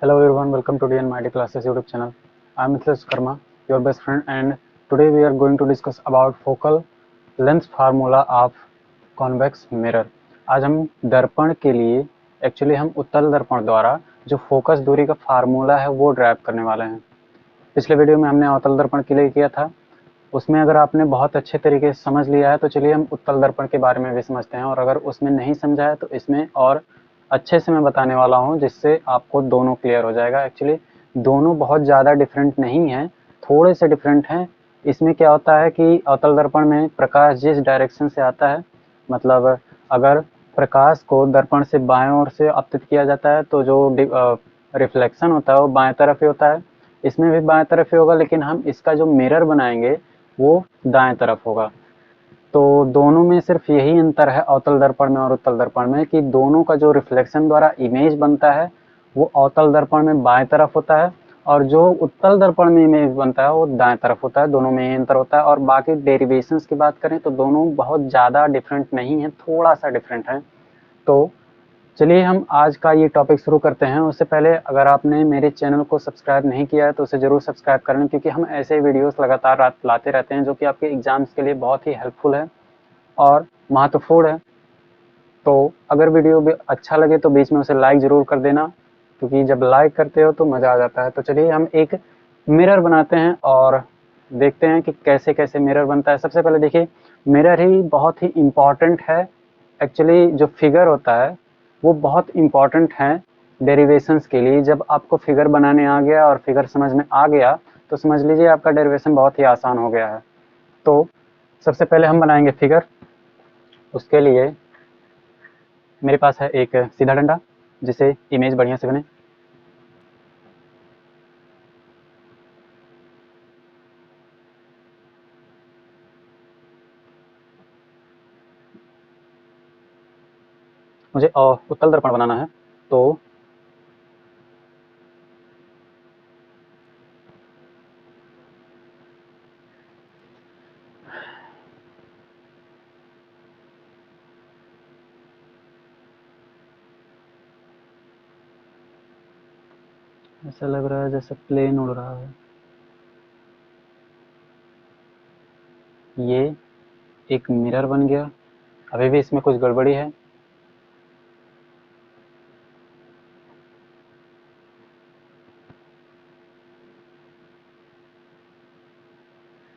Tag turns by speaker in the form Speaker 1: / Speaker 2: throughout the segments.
Speaker 1: Hello everyone, welcome to DNMIT Classes YouTube channel. I am Mithlesh Karma, your best friend, and today we are going to discuss about focal length formula of convex mirror. आज हम दर्पण के लिए actually हम उत्तल दर्पण द्वारा जो फोकस दूरी का फार्मूला है वो ड्राइव करने वाले हैं। पिछले वीडियो में हमने अवतल दर्पण के लिए किया था, उसमें अगर आपने बहुत अच्छे तरीके से समझ लिया है तो चलिए हम उत्तल दर्पण के बारे में भी समझते हैं, और अगर उसमें नहीं समझा है तो इसमें और अच्छे से मैं बताने वाला हूं जिससे आपको दोनों क्लियर हो जाएगा। एक्चुअली दोनों बहुत ज़्यादा डिफरेंट नहीं हैं, थोड़े से डिफरेंट हैं। इसमें क्या होता है कि अवतल दर्पण में प्रकाश जिस डायरेक्शन से आता है, मतलब अगर प्रकाश को दर्पण से बाएं ओर से आपतित किया जाता है तो जो रिफ्लेक्शन होता है वो बाएं तरफ ही होता है। इसमें भी बाएं तरफ ही होगा, लेकिन हम इसका जो मिरर बनाएंगे वो दाएं तरफ होगा। तो दोनों में सिर्फ यही अंतर है अवतल दर्पण में और उत्तल दर्पण में कि दोनों का जो रिफ्लेक्शन द्वारा इमेज बनता है वो अवतल दर्पण में बाएं तरफ होता है, और जो उत्तल दर्पण में इमेज बनता है वो दाएं तरफ होता है। दोनों में यही अंतर होता है। और बाकी डेरिवेशंस की बात करें तो दोनों बहुत ज़्यादा डिफरेंट नहीं है, थोड़ा सा डिफरेंट है। तो चलिए हम आज का ये टॉपिक शुरू करते हैं। उससे पहले अगर आपने मेरे चैनल को सब्सक्राइब नहीं किया है तो उसे ज़रूर सब्सक्राइब कर लें, क्योंकि हम ऐसे वीडियोस लगातार लाते रहते हैं जो कि आपके एग्जाम्स के लिए बहुत ही हेल्पफुल है और महत्वपूर्ण है। तो अगर वीडियो भी अच्छा लगे तो बीच में उसे लाइक ज़रूर कर देना, क्योंकि जब लाइक करते हो तो मज़ा आ जाता है। तो चलिए हम एक मिरर बनाते हैं और देखते हैं कि कैसे कैसे मिरर बनता है। सबसे पहले देखिए, मिरर ही बहुत ही इम्पॉर्टेंट है। एक्चुअली जो फिगर होता है वो बहुत इम्पॉर्टेंट है डेरिवेशंस के लिए। जब आपको फिगर बनाने आ गया और फिगर समझ में आ गया तो समझ लीजिए आपका डेरिवेशन बहुत ही आसान हो गया है। तो सबसे पहले हम बनाएंगे फिगर। उसके लिए मेरे पास है एक सीधा डंडा जिसे इमेज बढ़िया से बने। मुझे उत्तल दर्पण बनाना है, तो ऐसा लग रहा है जैसे प्लेन उड़ रहा है। ये एक मिरर बन गया। अभी भी इसमें कुछ गड़बड़ी है।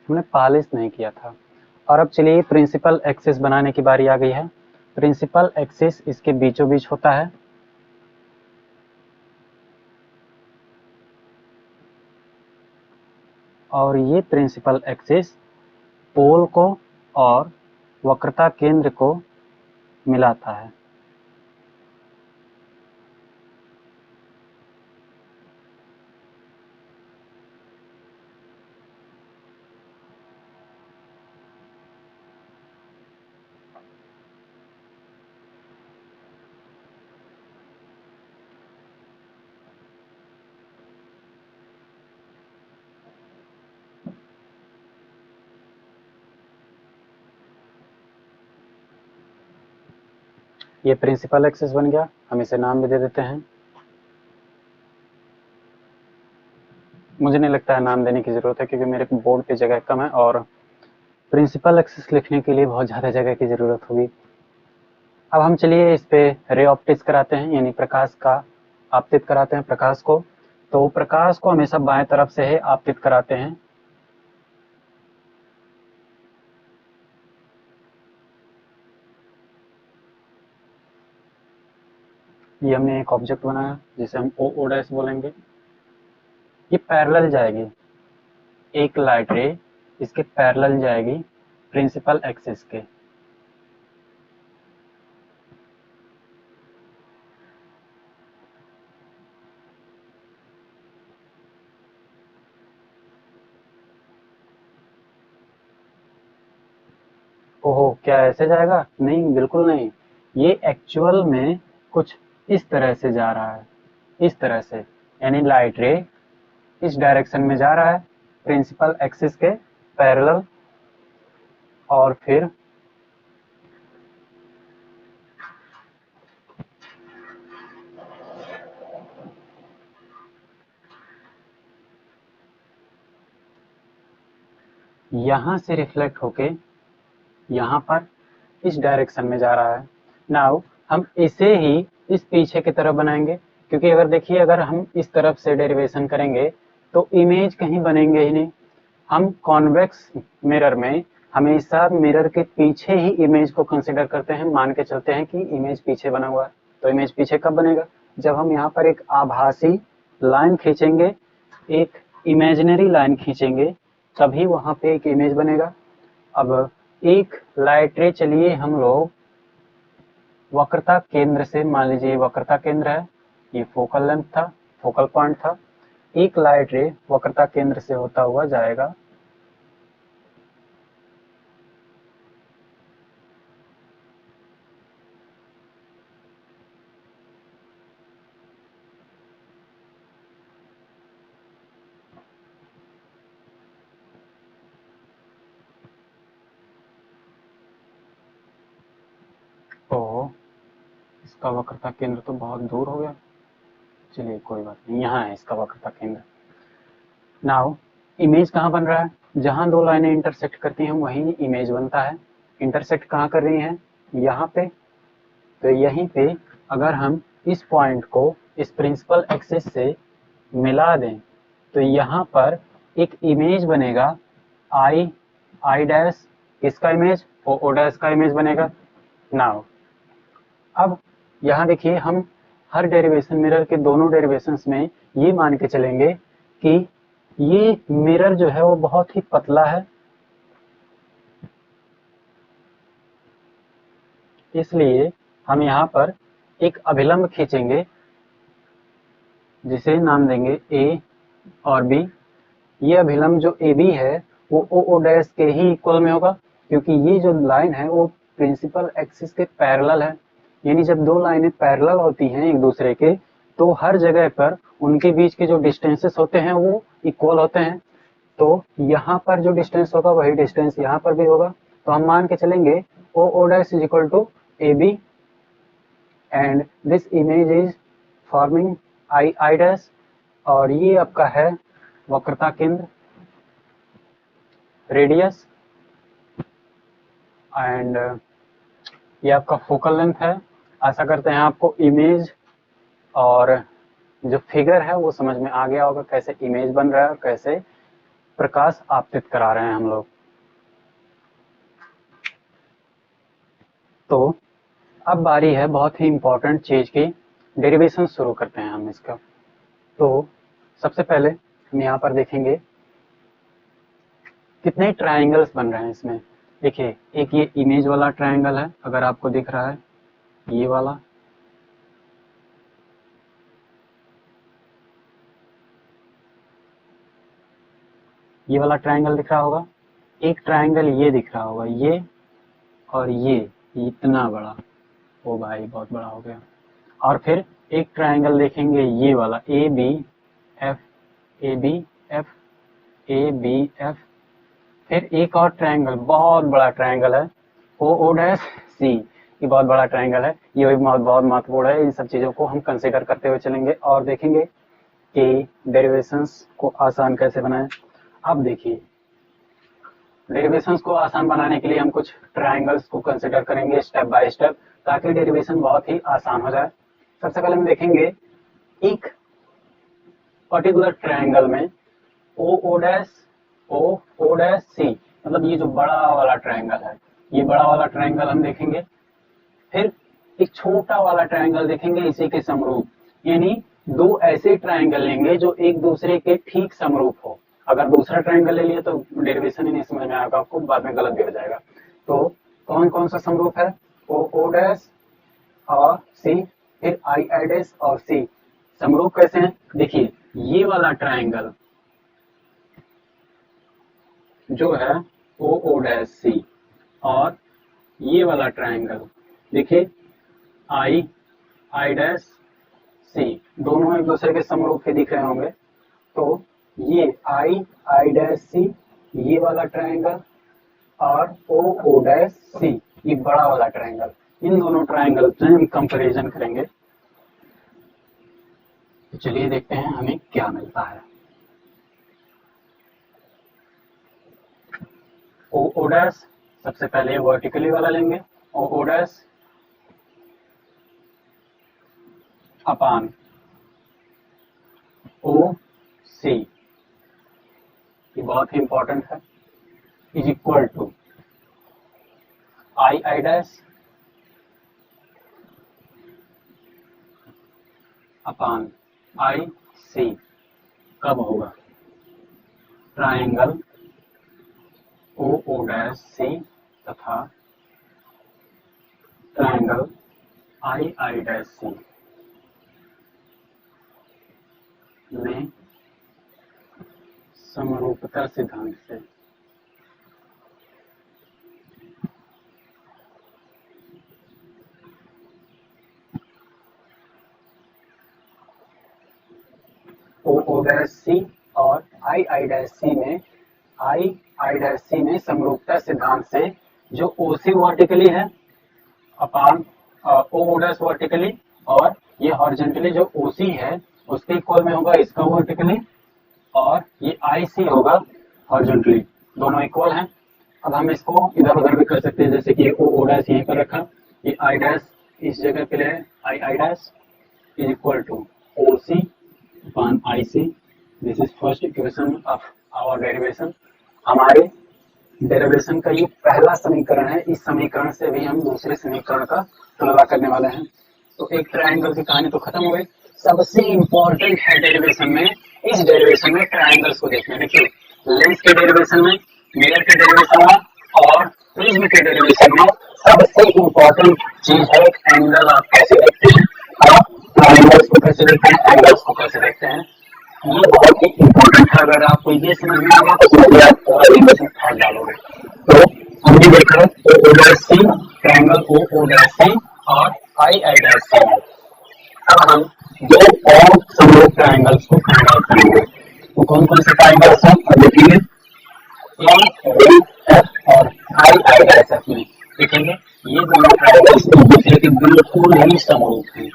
Speaker 1: हमने पॉलिश नहीं किया था। और अब चलिए प्रिंसिपल एक्सिस बनाने की बारी आ गई है। प्रिंसिपल एक्सिस इसके बीचों बीच होता है। और ये प्रिंसिपल एक्सिस पोल को और वक्रता केंद्र को मिलाता है। ये प्रिंसिपल एक्सिस बन गया। हम इसे नाम भी दे देते हैं। मुझे नहीं लगता है नाम देने की ज़रूरत है, क्योंकि मेरे बोर्ड पे जगह कम है और प्रिंसिपल एक्सिस लिखने के लिए बहुत ज़्यादा जगह की ज़रूरत होगी। अब हम चलिए इस पे रे ऑप्टिक्स कराते हैं, यानी प्रकाश का आपतित कराते हैं प्रकाश को। तो प्रकाश को हमेशा बाएं तरफ से ही आपतित कराते हैं। ये हमने एक ऑब्जेक्ट बनाया जिसे हम ओ ओ डैश बोलेंगे। ये पैरेलल जाएगी, एक लाइट रे इसके पैरेलल जाएगी प्रिंसिपल एक्सिस के। ओहो, क्या ऐसे जाएगा? नहीं, बिल्कुल नहीं। ये एक्चुअल में कुछ इस तरह से जा रहा है, इस तरह से, यानी लाइट रे इस डायरेक्शन में जा रहा है प्रिंसिपल एक्सिस के पैरेलल। और फिर यहाँ से रिफ्लेक्ट होके यहाँ पर इस डायरेक्शन में जा रहा है। नाउ हम इसे ही इस पीछे की तरफ बनाएंगे, क्योंकि अगर देखिए अगर हम इस तरफ से डेरिवेशन करेंगे तो इमेज कहीं बनेंगे ही नहीं। हम कॉन्वेक्स मिरर में हमेशा मिरर के पीछे ही इमेज को कंसिडर करते हैं, मान के चलते हैं कि इमेज पीछे बना हुआ है। तो इमेज पीछे कब बनेगा? जब हम यहाँ पर एक आभासी लाइन खींचेंगे, एक इमेजिनरी लाइन खींचेंगे, तभी वहां पे एक इमेज बनेगा। अब एक लाइट रे, चलिए हम लोग वक्रता केंद्र से, मान लीजिए वक्रता केंद्र है, ये फोकल लेंथ था, फोकल पॉइंट था। एक लाइट रे वक्रता केंद्र से होता हुआ जाएगा, तो इसका वक्रता केंद्र तो बहुत दूर हो गया। चलिए कोई बात नहीं, यहाँ है इसका वक्रता केंद्र। नाउ इमेज कहाँ बन रहा है? जहां दो लाइनें इंटरसेक्ट करती हैं वहीं इमेज बनता है। इंटरसेक्ट कहाँ कर रही हैं? यहाँ पे। तो यहीं पे अगर हम इस पॉइंट को इस प्रिंसिपल एक्सिस से मिला दें तो यहाँ पर एक इमेज बनेगा, आई डैश। किसका इमेज? ओ डैश का इमेज बनेगा। नाउ अब यहाँ देखिए, हम हर डेरिवेशन मिरर के दोनों डेरिवेशंस में ये मान के चलेंगे कि ये मिरर जो है वो बहुत ही पतला है, इसलिए हम यहाँ पर एक अभिलंब खींचेंगे जिसे नाम देंगे ए और बी। ये अभिलंब जो ए बी है वो ओ डैश के ही इक्वल में होगा, क्योंकि ये जो लाइन है वो प्रिंसिपल एक्सिस के पैरेलल है। यानी जब दो लाइनें पैरेलल होती हैं एक दूसरे के, तो हर जगह पर उनके बीच के जो डिस्टेंसेस होते हैं वो इक्वल होते हैं। तो यहाँ पर जो डिस्टेंस होगा वही डिस्टेंस यहाँ पर भी होगा। तो हम मान के चलेंगे O dash is equal to A B and this image is forming I dash, और ये आपका है वक्रता केंद्र, रेडियस, एंड ये आपका फोकल लेंथ है। आशा करते हैं आपको इमेज और जो फिगर है वो समझ में आ गया होगा, कैसे इमेज बन रहा है और कैसे प्रकाश आपतित करा रहे हैं हम लोग। तो अब बारी है बहुत ही इंपॉर्टेंट चीज की, डेरिवेशन शुरू करते हैं हम इसका। तो सबसे पहले हम यहाँ पर देखेंगे कितने ट्रायंगल्स बन रहे हैं इसमें। देखिए, एक ये इमेज वाला ट्रायंगल है, अगर आपको दिख रहा है ये वाला, ये वाला ट्रायंगल दिख रहा होगा। एक ट्रायंगल ये दिख रहा होगा, ये और ये इतना बड़ा, ओ भाई बहुत बड़ा हो गया। और फिर एक ट्रायंगल देखेंगे ये वाला, A B F, A B F, A B F. फिर एक और ट्रायंगल, बहुत बड़ा ट्रायंगल है, ओ डैश सी। ये बहुत बड़ा ट्रायंगल है, ये भी बहुत महत्वपूर्ण है। इन सब चीजों को हम कंसिडर करते हुए चलेंगे और देखेंगे कि डेरिवेशंस को आसान कैसे बनाएं। अब देखिए, डेरिवेशंस को आसान बनाने के लिए हम कुछ ट्रायंगल्स को कंसिडर करेंगे स्टेप बाय स्टेप, ताकि डेरिवेशन बहुत ही आसान हो जाए। सबसे पहले हम देखेंगे एक पर्टिकुलर ट्रायंगल में ओ डैश सी, मतलब ये जो बड़ा वाला ट्रायंगल है, ये बड़ा वाला ट्रायंगल हम देखेंगे। फिर एक छोटा वाला ट्रायंगल देखेंगे इसी के समरूप, यानी दो ऐसे ट्रायंगल लेंगे जो एक दूसरे के ठीक समरूप हो। अगर दूसरा ट्रायंगल ले लिया तो डेरिवेशन ही नहीं समझ में आएगा आपको, बाद में गलत भी हो जाएगा। तो कौन कौन सा समरूप है? ओ डैश और सी, फिर आई डैश और सी। समरूप कैसे हैं? देखिए, ये वाला ट्रायंगल जो है ओ डैश सी, और ये वाला ट्रायंगल देखिए आई डैश सी, दोनों एक दूसरे के समरूप के दिख रहे होंगे। तो ये आई डैश सी, ये वाला ट्रायंगल, और ओ डैश सी, ये बड़ा वाला ट्रायंगल। इन दोनों ट्रायंगल से हम कंपैरिजन करेंगे। तो चलिए देखते हैं हमें क्या मिलता है। ओ डैश सबसे पहले वर्टिकली वाला लेंगे, ओ डैश अपान ओ सी, ये बहुत ही इंपॉर्टेंट है, is equal to I dash upon I C. कब होगा? ट्राइंगल ओ डैश सी तथा ट्राइंगल आई डैश सी में समरूपता सिद्धांत से ओ डैश सी और आई डैश सी में समरूपता सिद्धांत से जो ओ सी वर्टिकली है अपान ओ डैश वर्टिकली और ये हॉरिजॉन्टली जो ओ सी है उसके इक्वल में होगा इसका वर्टिकली, और ये आई सी होगा हॉरिजॉन्टली, दोनों इक्वल हैं। अब हम इसको इधर उधर भी कर सकते हैं, जैसे कि ओ डैश यहीं पर रखा, ये आई डैश इस जगह पे है, I dash is equal to O C upon I C. This is first equation of our derivation. हमारे डेरिवेशन का ये पहला समीकरण है, इस समीकरण से भी हम दूसरे समीकरण का तुलना करने वाले हैं। तो एक ट्रायंगल की कहानी तो खत्म हो गई। सबसे इंपॉर्टेंट है डेरिवेशन में, इस डेरिवेशन में ट्रायंगल्स को देखना। देखिए लेंस के डेरिवेशन में, मिरर के डेरिवेशन में और प्रिज्म के डेरिवेशन में सबसे इंपॉर्टेंट चीज है एंगल। आप कैसे देखते हैं, आप ट्रायंगल्स को कैसे देखते हैं, एंगल्स को कैसे देखते हैं, ये बहुत ही इंपॉर्टेंट है। अगर आपको ये समझ में आ गया तो फिर आप डेरिवेशन फाड़ डालोगे। तो हमने देखा O dash C, triangle O dash C और आई डैश सी। अब हम दो और समरूप ट्रायंगल्स को फाइंड आउट करेंगे। तो कौन कौन से ट्रायंगल्स हैं देखिए, एफ और आई डैश एफ में देखेंगे ये दोनों ट्रायंगल्स एक दूसरे के बिल्कुल ही समरूप हैं।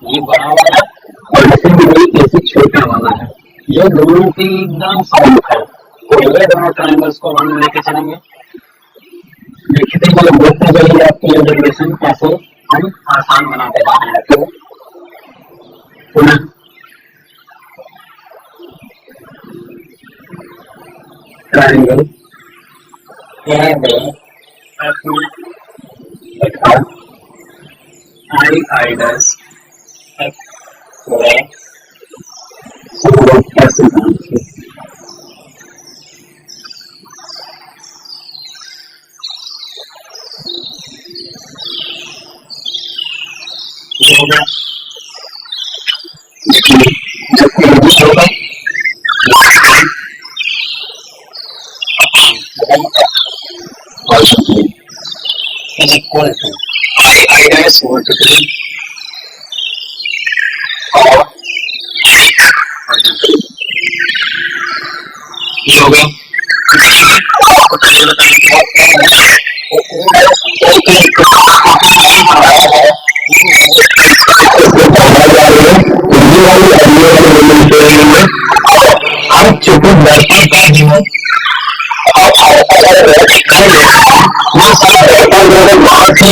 Speaker 1: ये बड़ा वाला और इसे भी कैसे छोटा वाला है, ये दोनों के एकदम समरूप है। तो ये दोनों ट्रायंगल्स को हम लेके चलेंगे। देखते हैं देखते जाइए आपकी ये डेरिवेशन कैसे हम आसान बनाते जा रहे हैं। तो पुनः ट्रायंगल ए बी एफ में लिखा आई डैश एफ में समरूपता सिद्धांत से होगा। is equal to I dash vertically और horizontally। ये हो गया। आपको पहले बताएंगे हम चूंकि दर्पण का जीवन बहुत ही